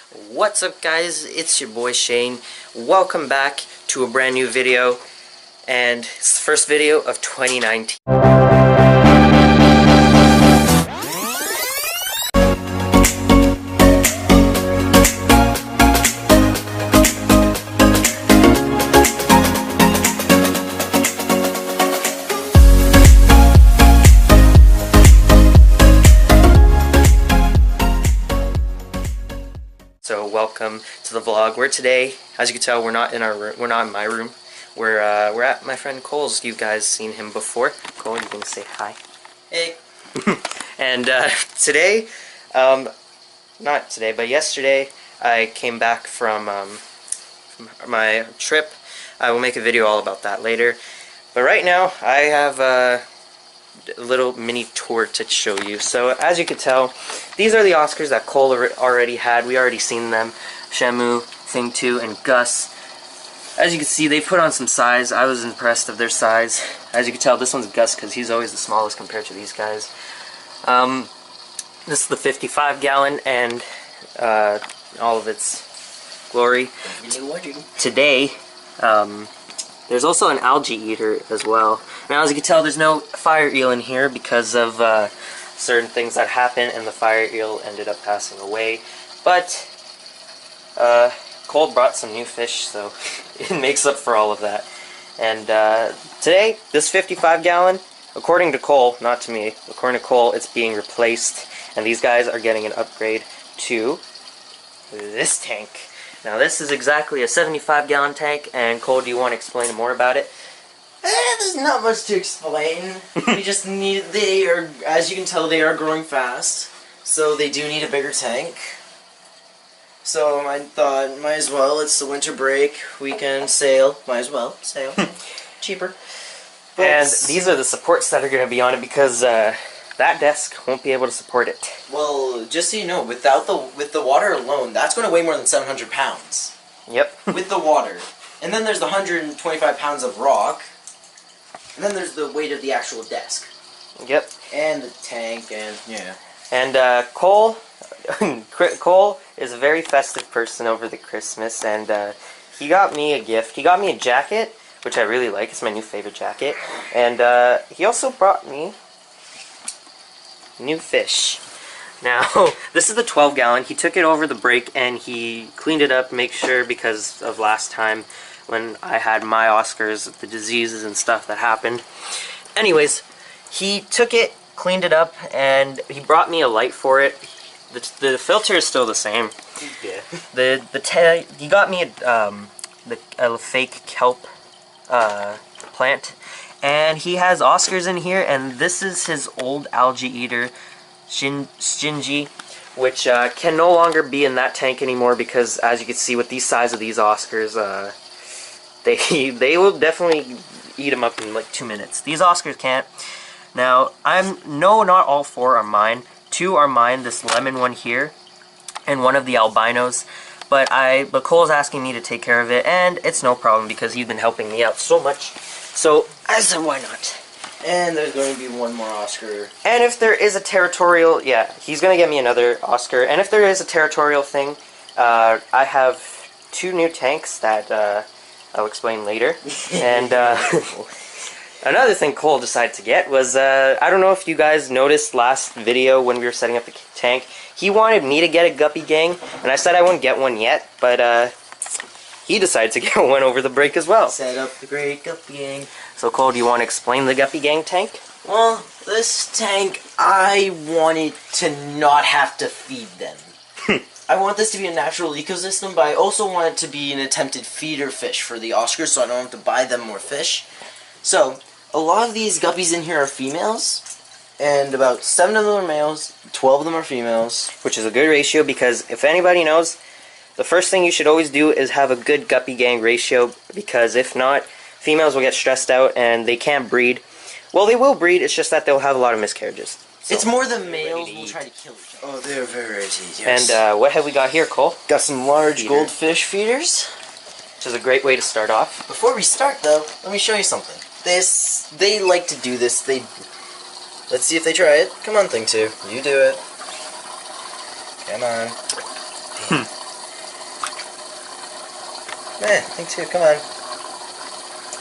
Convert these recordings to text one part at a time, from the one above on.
What's up, guys? It's your boy Shane. Welcome back to a brand new video, and it's the first video of 2019. So welcome to the vlog. Where today, as you can tell, we're not in our room. We're not in my room. We're at my friend Cole's. You guys seen him before. Cole, you can say hi. Hey. And today, not today, but yesterday, I came back from my trip. I will make a video all about that later. But right now, I have a little mini tour to show you. So as you can tell, these are the Oscars that Cole already had. We already seen them. Shamu, Thing 2, and Gus. As you can see, they put on some size. I was impressed of their size. As you can tell, this one's Gus because he's always the smallest compared to these guys. This is the 55 gallon and all of its glory. Today, there's also an algae eater as well. Now, as you can tell, there's no fire eel in here because of certain things that happened, and the fire eel ended up passing away. But Cole brought some new fish, so it makes up for all of that. And today, this 55 gallon, according to Cole, not to me, according to Cole, it's being replaced, and these guys are getting an upgrade to this tank. Now, this is exactly a 75 gallon tank, and Cole, do you want to explain more about it? There's not much to explain. We just need, as you can tell, they are growing fast, so they do need a bigger tank. So I thought, might as well, it's the winter break, we can sail, might as well, sail. Cheaper. But and these are the supports that are going to be on it because that desk won't be able to support it. Well, just so you know, with the water alone, that's going to weigh more than 700 pounds. Yep. With the water. And then there's the 125 pounds of rock. And then there's the weight of the actual desk. Yep. And the tank, and yeah. And Cole is a very festive person over the Christmas, and he got me a gift. He got me a jacket, which I really like. It's my new favorite jacket. And he also brought me new fish. Now, this is the 12 gallon. He took it over the break and he cleaned it up, make sure, because of last time when I had my Oscars, the diseases and stuff that happened. Anyways, he took it, cleaned it up, and he brought me a light for it. The filter is still the same. Yeah. He got me a fake kelp plant, and he has Oscars in here, and this is his old algae eater, Shinji, which can no longer be in that tank anymore because, as you can see, with these size of these Oscars, they will definitely eat them up in like 2 minutes. These Oscars can't. Now, not all 4 are mine. 2 are mine, this lemon one here, and one of the albinos. But Cole's asking me to take care of it, and it's no problem because he's been helping me out so much. So I said, why not? And there's going to be one more Oscar. And if there is a territorial, yeah, he's going to get me another Oscar. And if there is a territorial thing, I have 2 new tanks that I'll explain later. And another thing Cole decided to get was, I don't know if you guys noticed last video when we were setting up the tank, he wanted me to get a Guppy Gang, and I said I wouldn't get one yet, but he decided to get one over the break as well. Set up the great Guppy Gang. So Cole, do you want to explain the Guppy Gang tank? Well, this tank, I wanted to not have to feed them. I want this to be a natural ecosystem, but I also want it to be an attempted feeder fish for the Oscars, so I don't have to buy them more fish. So, a lot of these guppies in here are females, and about 7 of them are males, 12 of them are females. Which is a good ratio because if anybody knows, the first thing you should always do is have a good Guppy Gang ratio, because if not, females will get stressed out and they can't breed. Well, they will breed, it's just that they'll have a lot of miscarriages. So, it's more the males will try to kill each other. Oh, they're very ready to eat, yes. And what have we got here, Cole? Got some large goldfish feeders. Which is a great way to start off. Before we start, though, let me show you something. They like to do this. Let's see if they try it. Come on, Thing 2. You do it. Come on. Me too, come on.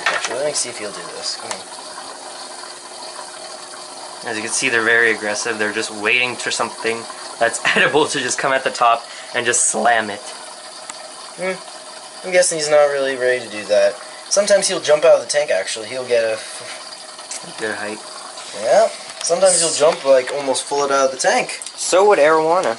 Actually, let me see if he'll do this. Come on. As you can see, they're very aggressive. They're just waiting for something that's edible to just come at the top and just slam it. I'm guessing he's not really ready to do that. Sometimes he'll jump out of the tank, actually. He'll get a good height. Yeah. Sometimes he'll jump, like, almost full it out of the tank. So would Arowana.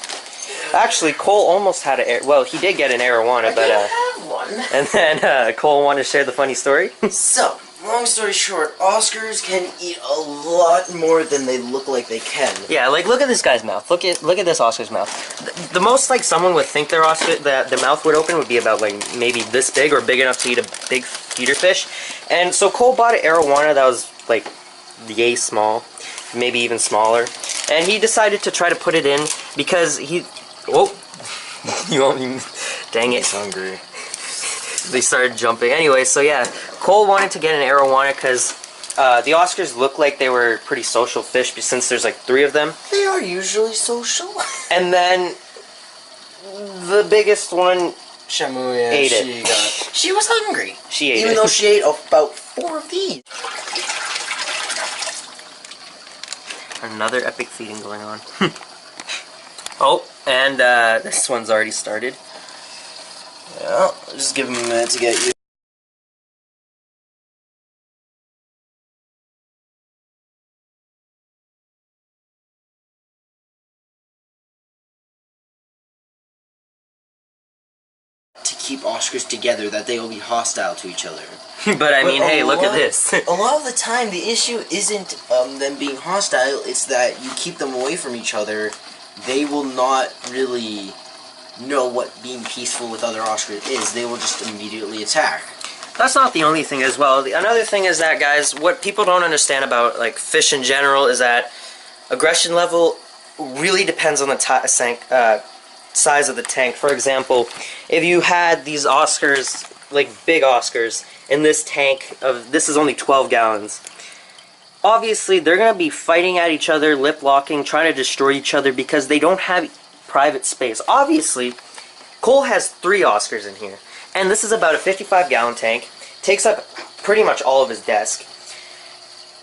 Actually, Cole almost had well, he did get an Arowana, but, I have one. And then, Cole wanted to share the funny story. So, long story short, Oscars can eat a lot more than they look like they can. Yeah, like, look at this guy's mouth. Look at this Oscar's mouth. The most, like, someone would think their Oscar, that the mouth would open would be about, like, maybe this big or big enough to eat a big feeder fish. And so Cole bought an Arowana that was, like, yay small, maybe even smaller. And he decided to try to put it in because he... Whoa! You won't even... Dang it. He's hungry. They started jumping. Anyway, so yeah, Cole wanted to get an Arowana because the Oscars looked like they were pretty social fish since there's like 3 of them. They are usually social. And then the biggest one Shamu, yeah, ate it. She was hungry. She ate Even though she ate about 4 of these. Another epic feeding going on. Oh, and this one's already started. Yeah, just give him a minute to get you. To keep Oscars together, that they will be hostile to each other. But I mean, hey, look at this. A lot of the time, the issue isn't them being hostile, it's that you keep them away from each other. They will not really know what being peaceful with other Oscars is. They will just immediately attack. That's not the only thing as well. Another thing is that, guys, what people don't understand about like fish in general is that aggression level really depends on the size of the tank. For example, if you had these Oscars, like big Oscars, in this tank of, this is only 12 gallons. Obviously, they're going to be fighting at each other, lip locking, trying to destroy each other because they don't have private space. Obviously, Cole has 3 Oscars in here, and this is about a 55-gallon tank. Takes up pretty much all of his desk,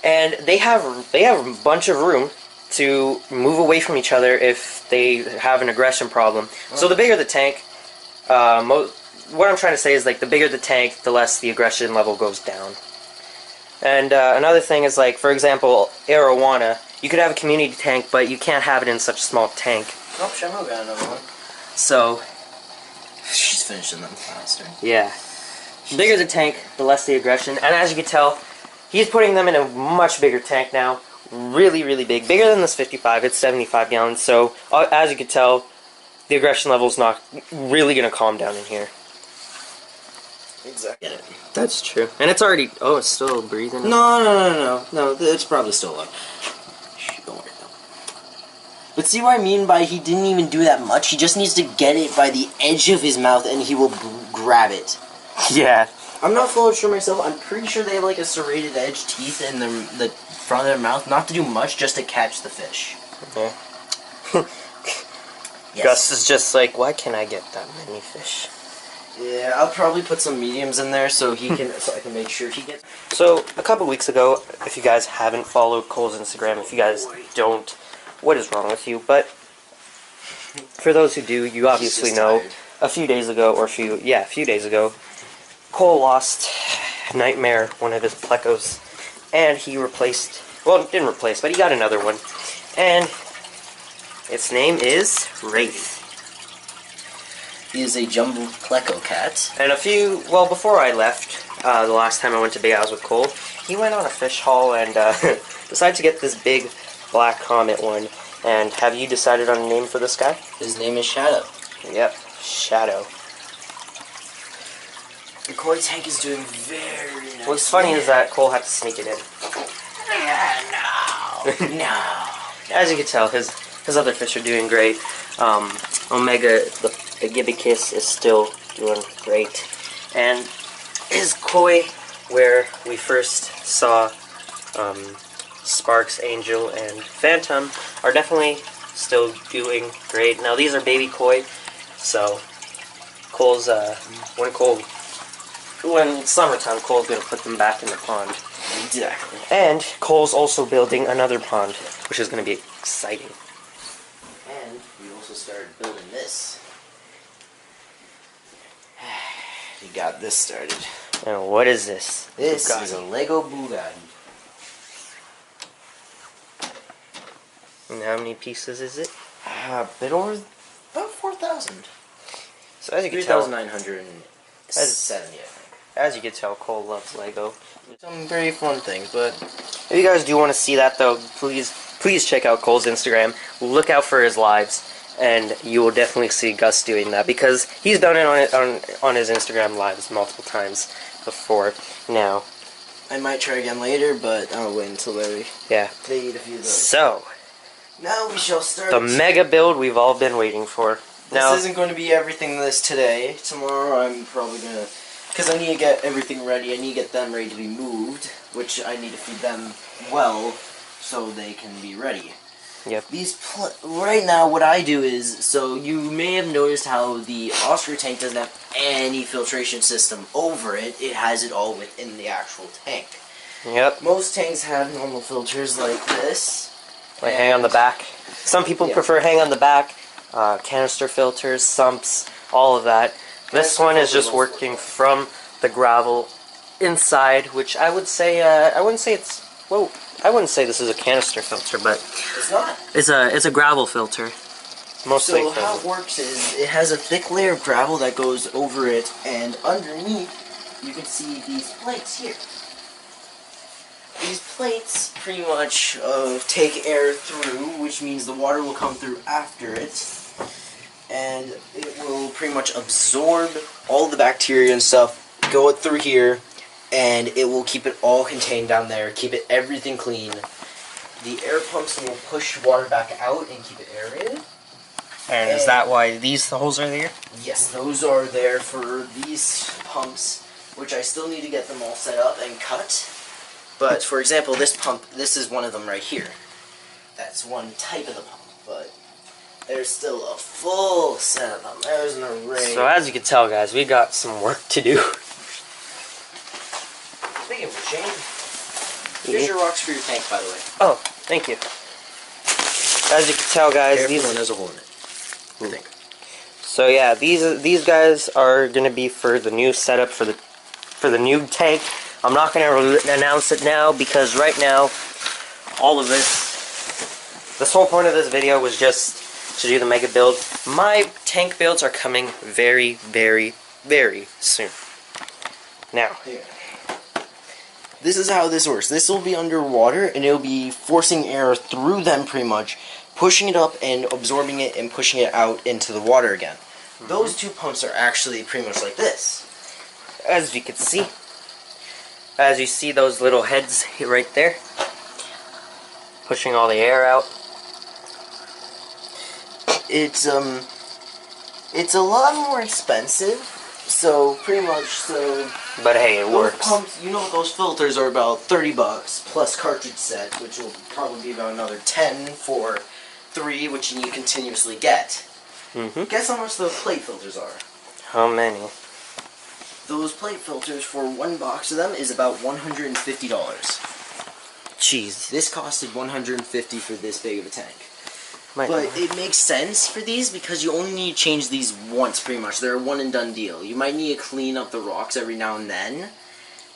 and they have a bunch of room to move away from each other if they have an aggression problem. So the bigger the tank, what I'm trying to say is like the bigger the tank, the less the aggression level goes down. And another thing is, like, for example, Arowana, you could have a community tank, but you can't have it in such a small tank. Oh, Shamu got another one. So, she's finishing them faster. Yeah. The bigger the tank, the less the aggression. And as you can tell, he's putting them in a much bigger tank now. Really, really big. Bigger than this 55. It's 75 gallons. So, as you can tell, the aggression level's not really going to calm down in here. Exactly. That's true. And it's already... Oh, it's still breathing? No, it's probably still alive. Don't worry about it. But see what I mean by he didn't even do that much? He just needs to get it by the edge of his mouth and he will grab it. Yeah. I'm not fully sure myself. I'm pretty sure they have like a serrated edge teeth in the front of their mouth. Not to do much, just to catch the fish. Okay. Yes. Gus is just like, why can't I get that many fish? Yeah, I'll probably put some mediums in there so he can, so I can make sure he gets. So, a couple weeks ago, if you guys haven't followed Cole's Instagram, if you guys don't, what is wrong with you? But for those who do, you obviously know, tired. a few days ago, Cole lost Nightmare, one of his plecos, and he replaced, well, didn't replace, but he got another one, and its name is Wraith. He is a jumbo pleco cat. And before I left, the last time I went to Big Al's with Cole, he went on a fish haul and decided to get this big black comet one. And have you decided on a name for this guy? His name is Shadow. Yep, Shadow. The koi tank is doing very nice. What's funny is that Cole had to sneak it in. No. As you can tell, his other fish are doing great. Omega, the Gibicus, is still doing great. And his koi, where we first saw Sparks, Angel, and Phantom, are definitely still doing great. Now these are baby koi, so Cole's when Cole when it's summertime, Cole's gonna put them back in the pond. Exactly. And Cole's also building another pond, which is gonna be exciting. And we also started building this. We got this started. And what is this? This Bugatti. is a Lego Bugatti. And how many pieces is it? A bit over, about 4,000. So as you can tell, 3,970, I think. as you can tell, Cole loves Lego. Some very fun things, but If you guys do want to see that, though, please check out Cole's Instagram. Look out for his lives, and you will definitely see Gus doing that because he's done it on his Instagram lives multiple times before. Now, I might try again later, but I'll wait until they yeah. eat a few of those. So, Now we shall start. the mega build we've all been waiting for. Now, This isn't going to be everything this today. Tomorrow I'm probably going to... Because I need to get everything ready. I need to get them ready to be moved. Which I need to feed them well so they can be ready. Yep. Right now what I do is... So you may have noticed how the Oscar tank doesn't have any filtration system over it. It has it all within the actual tank. Yep. Most tanks have normal filters like this. Like hang on the back. Some people Yeah. prefer hang on the back. Canister filters, sumps, all of that. This one is just working from the gravel inside, which I would say, I wouldn't say it's, whoa, I wouldn't say this is a canister filter, but It's not. it's a gravel filter. Mostly. So how it works is it has a thick layer of gravel that goes over it, and underneath you can see these plates here. These plates pretty much take air through, which means the water will come through after it, and it will pretty much absorb all the bacteria and stuff, go it through here, and it will keep it all contained down there, keep it everything clean. The air pumps will push water back out and keep it aerated. And is that why these holes are there? Yes, those are there for these pumps, which I still need to get them all set up and cut. But, for example, this pump, this is one of them right here. That's one type of the pump, but there's still a full set of them. There's an array. So as you can tell, guys, we got some work to do. Speaking of Shane, here's your rocks for your tank, by the way. Oh, thank you. As you can tell, guys, these one has a hole in it, I think. So yeah, these guys are gonna be for the new setup for the new tank. I'm not gonna announce it now because right now, all of this whole point of this video was just to do the mega build. My tank builds are coming very, very, very soon. Now, Here. This is how this works. This will be underwater, and it'll be forcing air through them pretty much, pushing it up and absorbing it and pushing it out into the water again. Those two pumps are actually pretty much like this. as you can see, you see those little heads right there, pushing all the air out. It's a lot more expensive, so pretty much But hey, it those works. pumps, you know, those filters are about $30 plus cartridge set, which will probably be about another 10 for 3, which you continuously get. Guess how much those plate filters are? How many? Those plate filters for one box of them is about $150. Jeez. This costed $150 for this big of a tank. My But God. it makes sense for these because you only need to change these once pretty much. They're a one and done deal. You might need to clean up the rocks every now and then.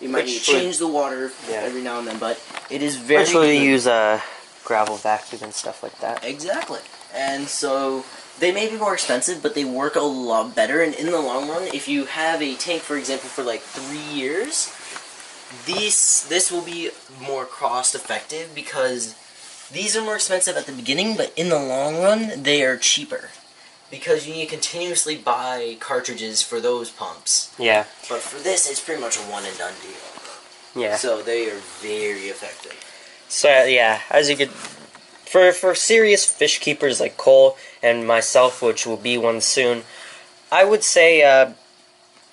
You might need to change the water every now and then, but it is very Actually, good. use a gravel vacuum and stuff like that. Exactly. And so they may be more expensive, but they work a lot better. And in the long run, if you have a tank, for example, for like 3 years, this will be more cost effective because these are more expensive at the beginning, but in the long run, they are cheaper. Because you need to continuously buy cartridges for those pumps. Yeah. But for this, it's pretty much a one and done deal. Yeah. So they are very effective. So yeah, as you could, for serious fish keepers like Cole and myself, which will be one soon, I would say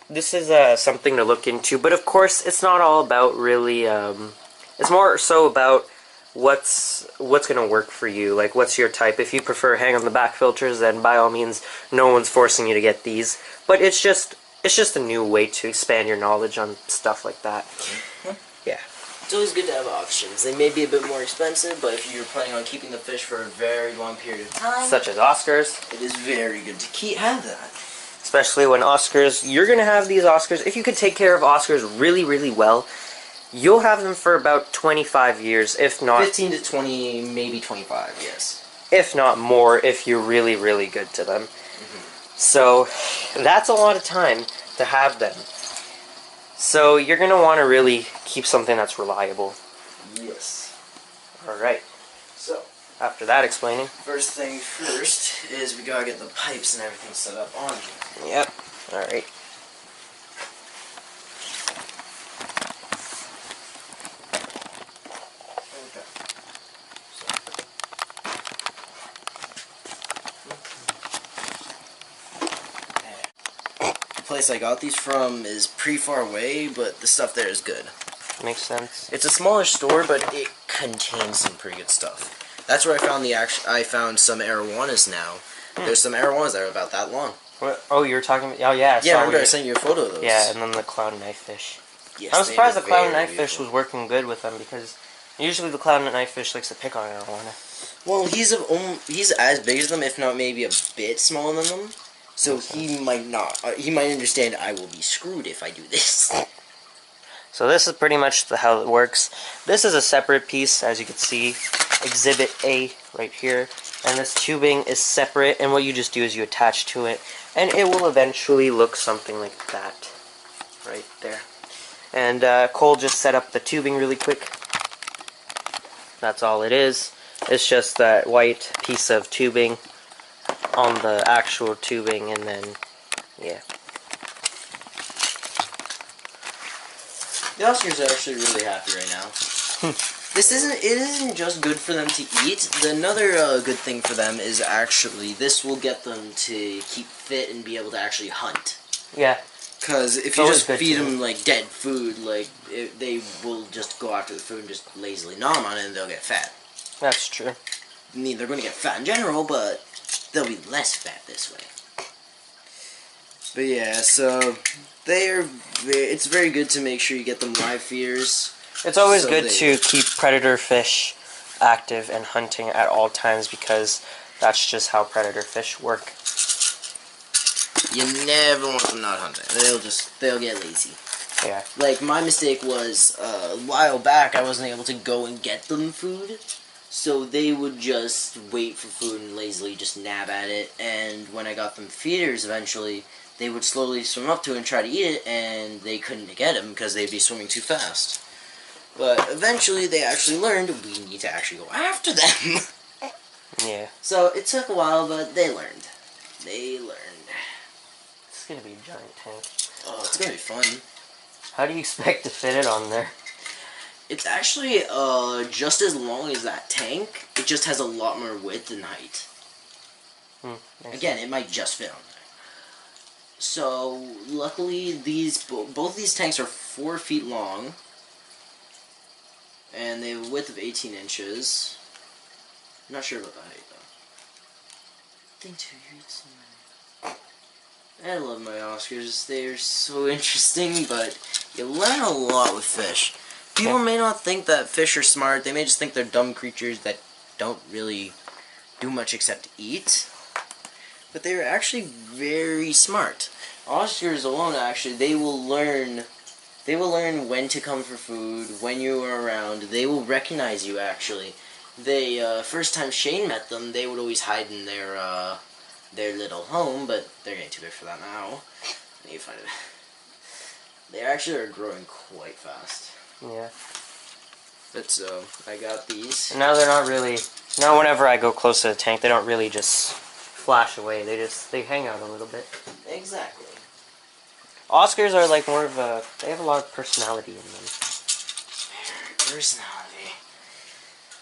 this is something to look into. But of course, it's not all about really. It's more so about what's gonna work for you. Like, what's your type? If you prefer hang on the back filters, then by all means, no one's forcing you to get these. But it's just it's just a new way to expand your knowledge on stuff like that. Yeah. It's always good to have options. They may be a bit more expensive, but if you're planning on keeping the fish for a very long period of time, Such as Oscars. it is very good to have that. Especially when Oscars, you're going to have these Oscars. If you could take care of Oscars really, really well, you'll have them for about 25 years, if not... 15 to 20, maybe 25, yes. If not more, if you're really, really good to them. So, that's a lot of time to have them. So, you're going to want to really keep something that's reliable. Yes. Alright. So, After that explaining. first thing first is we gotta get the pipes and everything set up on here. Yep. Alright. The place I got these from is pretty far away, but the stuff there is good. Makes sense. It's a smaller store, but it contains some pretty good stuff. That's where I found I found some arowanas now. There's some arowanas that are about that long. What? Oh, you were talking about... Oh, yeah. Yeah, remember I sent you a photo of those. Yeah, and then the clown knifefish. Yes, I was they surprised were the clown very knifefish beautiful. was working good with them, because usually the clown knifefish likes to pick on arowana. Well, he's as big as them, if not maybe a bit smaller than them. So he might not. He might understand I will be screwed if I do this. So this is pretty much how it works. This is a separate piece, as you can see, Exhibit A right here, and this tubing is separate, and what you just do is you attach to it, and it will eventually look something like that, right there. And Cole just set up the tubing really quick. That's all it is. It's just that white piece of tubing on the actual tubing, and then, yeah. The Oscars are actually really happy right now. It isn't just good for them to eat. Another good thing for them is actually this will get them to keep fit and be able to actually hunt. Yeah. Because if you just feed them like dead food, they will just go after the food and just lazily nom on it, and they'll get fat. That's true. I mean, they're going to get fat in general, but they'll be less fat this way. But yeah, so it's very good to make sure you get them live feeders. It's always good to keep predator fish active and hunting at all times, because that's just how predator fish work. You never want them not hunting. They'll get lazy. Yeah. Like, my mistake was, a while back, I wasn't able to go and get them food. So they would just wait for food and lazily just nab at it. And when I got them feeders eventually, they would slowly swim up to it and try to eat it, and they couldn't get them because they'd be swimming too fast. But eventually they actually learned we need to actually go after them. Yeah. So it took a while, but they learned. They learned. It's gonna be a giant tank. Oh, it's gonna be fun. How do you expect to fit it on there? It's actually just as long as that tank. It just has a lot more width and height. Again, it might just fit on there. So luckily, both these tanks are 4 feet long, and they have a width of 18 inches. I'm not sure about the height though. I think 2 feet. I love my Oscars. They are so interesting, but you learn a lot with fish. People may not think that fish are smart. They may just think they're dumb creatures that don't really do much except eat. But they are actually very smart. Oscars alone, actually, they will learn when to come for food, when you are around. They will recognize you, actually. First time Shane met them, they would always hide in their little home, but they're getting too big for that now. I need to find it. They actually are growing quite fast. Yeah. But so, I got these. And now they're not really... Now whenever I go close to the tank, they don't really just flash away. They hang out a little bit. Exactly. Oscars are like more of a... They have a lot of personality in them. Personality.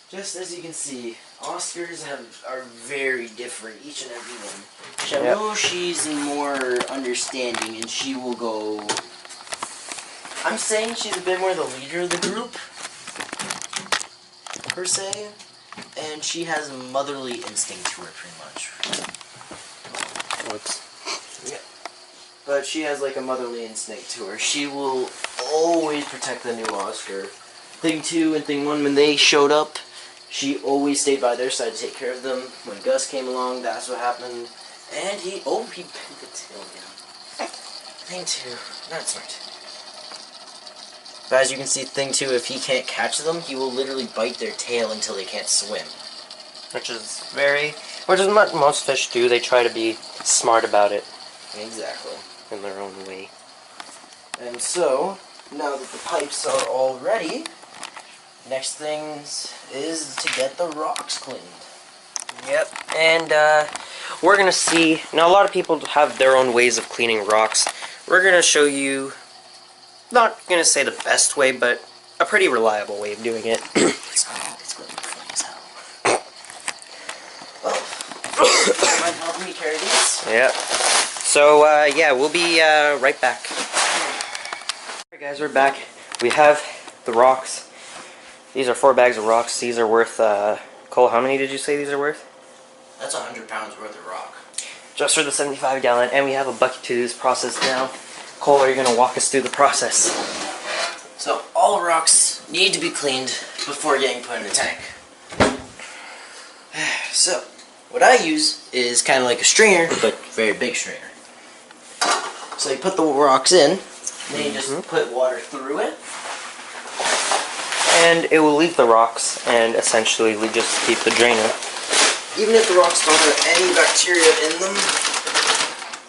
Just as you can see, Oscars are very different, each and every one. Shabu, she's more understanding, and she will go... I'm saying she's a bit more the leader of the group, per se, and she has a motherly instinct to her, pretty much. Whoops. Yeah. but she has like a motherly instinct to her. She will always protect the new Oscar. Thing 2 and Thing 1, when they showed up, she always stayed by their side to take care of them. When Gus came along, that's what happened. And he bent the tail down. Thing 2, not smart. But as you can see, Thing 2, if he can't catch them, he will literally bite their tail until they can't swim. Which is what most fish do. They try to be smart about it. Exactly. In their own way. And so, now that the pipes are all ready, next thing is to get the rocks cleaned. Yep, and we're going to see... Now, a lot of people have their own ways of cleaning rocks. We're going to show you, not going to say the best way, but a pretty reliable way of doing it. It's going to be fun as hell. Well, mind helping me carry these? Yep. So, yeah, we'll be right back. Alright guys, we're back. We have the rocks. These are 4 bags of rocks. These are worth, Cole, how many did you say these are worth? That's 100 pounds worth of rock. Just for the 75-gallon, and we have a bucket to do this process now. Cole, are you going to walk us through the process? So, all rocks need to be cleaned before getting put in the tank. So, what I use is kind of like a strainer, but very big strainer. So you put the rocks in, then you just put water through it. And it will leave the rocks and essentially we just keep the drainer. Even if the rocks don't have any bacteria in them,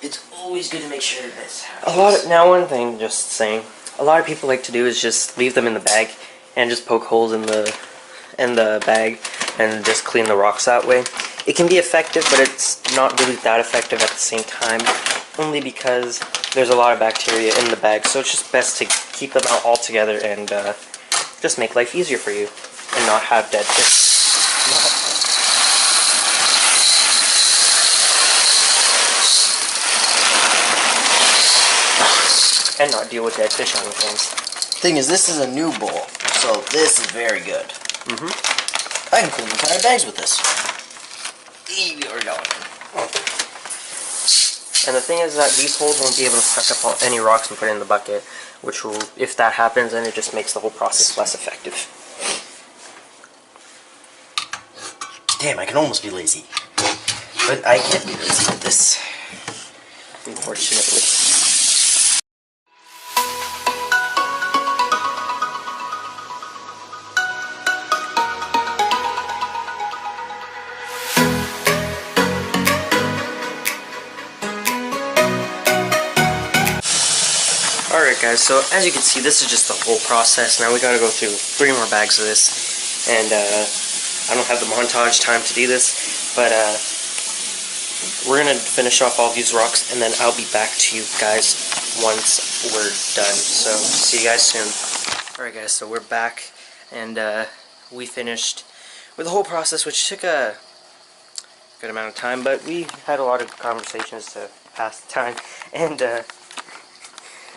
it's always good to make sure this happens. Now one thing, just saying, a lot of people like to do is just leave them in the bag and just poke holes in the bag and just clean the rocks that way. It can be effective, but it's not really that effective at the same time, only because there's a lot of bacteria in the bag, so it's just best to keep them out all together and just make life easier for you and not have dead fish. And not deal with dead fish on your hands. Thing is, this is a new bowl, so this is very good. I can clean entire bags with this. Easy or going. And the thing is that these holes won't be able to suck up any rocks and put it in the bucket, which will, if that happens, then it just makes the whole process less effective. Damn, I can almost be lazy. But I can't be lazy with this. Unfortunately. Alright guys, so as you can see, this is just the whole process. Now we gotta go through 3 more bags of this, and I don't have the montage time to do this, but we're gonna finish off all these rocks, and then I'll be back to you guys once we're done. So, see you guys soon. Alright guys, so we're back, and we finished with the whole process, which took a good amount of time, but we had a lot of conversations to pass the time, and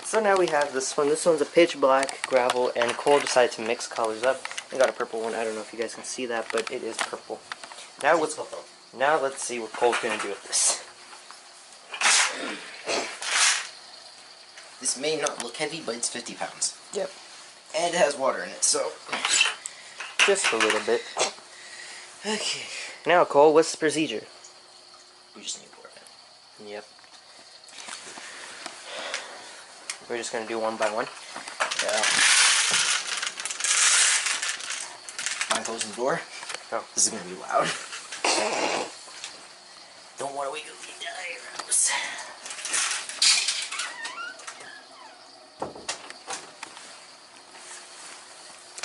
so now we have this one. This one's a pitch black gravel, and Cole decided to mix colors up and got a purple one. I don't know if you guys can see that, but it is purple. Now let's see what Cole's gonna do with this. This may not look heavy, but it's 50 pounds. Yep. And it has water in it, so... Just a little bit. Okay. Now, Cole, what's the procedure? We just need more of it. Yep. We're just gonna do one by one. Yeah. Mind closing the door? Oh. This is gonna be loud. Don't want to wake up the entire house.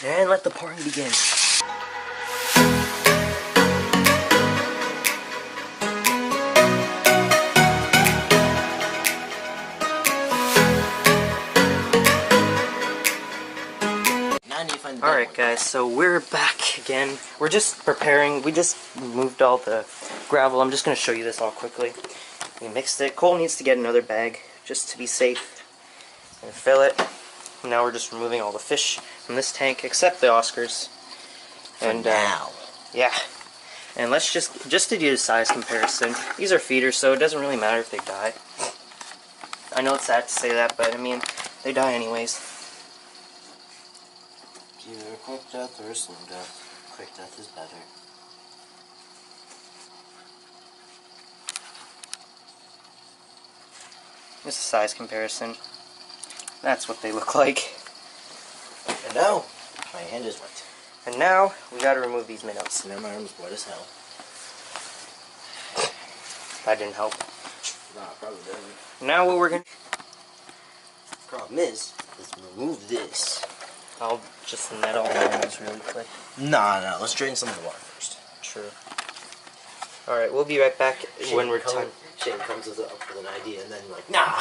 And let the pouring begin. Alright guys, so we're back again. We're just preparing, we just moved all the gravel. I'm just going to show you this all quickly. We mixed it. Cole needs to get another bag just to be safe and fill it. Now we're just removing all the fish from this tank except the Oscars. And now. Yeah. And let's just to do a size comparison, these are feeders, so it doesn't really matter if they die. I know it's sad to say that, but I mean, they die anyways. Either a quick death or a slow death. Quick death is better. Just a size comparison. That's what they look like. And now, my hand is wet. And now, we gotta remove these minnows. Now my arm's wet as hell. That didn't help. Nah, probably doesn't. Now what we're gonna... Problem is, let's remove this. I'll just net all the minnows really quick. Nah, let's drain some of the water first. True. Alright, we'll be right back when we're time. Shane comes up with an idea and then like, nah!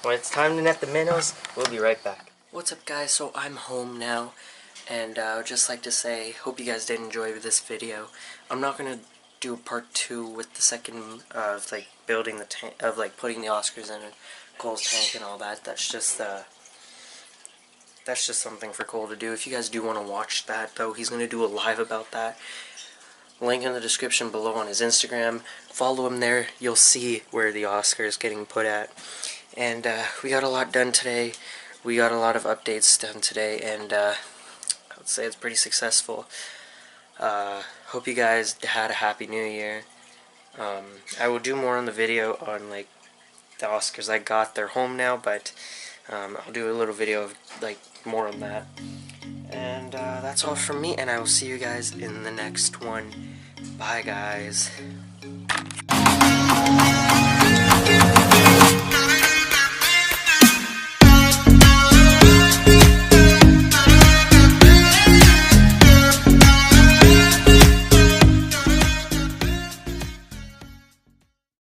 When it's time to net the minnows, we'll be right back. What's up, guys? So I'm home now, and I would just like to say, hope you guys did enjoy this video. I'm not gonna do a part 2 with the second of like building the tank, of like putting the Oscars in Cole's tank and all that. That's just something for Cole to do. If you guys do want to watch that, though, he's gonna do a live about that. Link in the description below on his Instagram. Follow him there. You'll see where the Oscar is getting put at. And we got a lot done today. We got a lot of updates done today, and I would say it's pretty successful. Hope you guys had a happy New Year. I will do more on the video on like the Oscars I got. They're home now, but I'll do a little video of like more on that. And that's all from me, and I will see you guys in the next one. Bye, guys.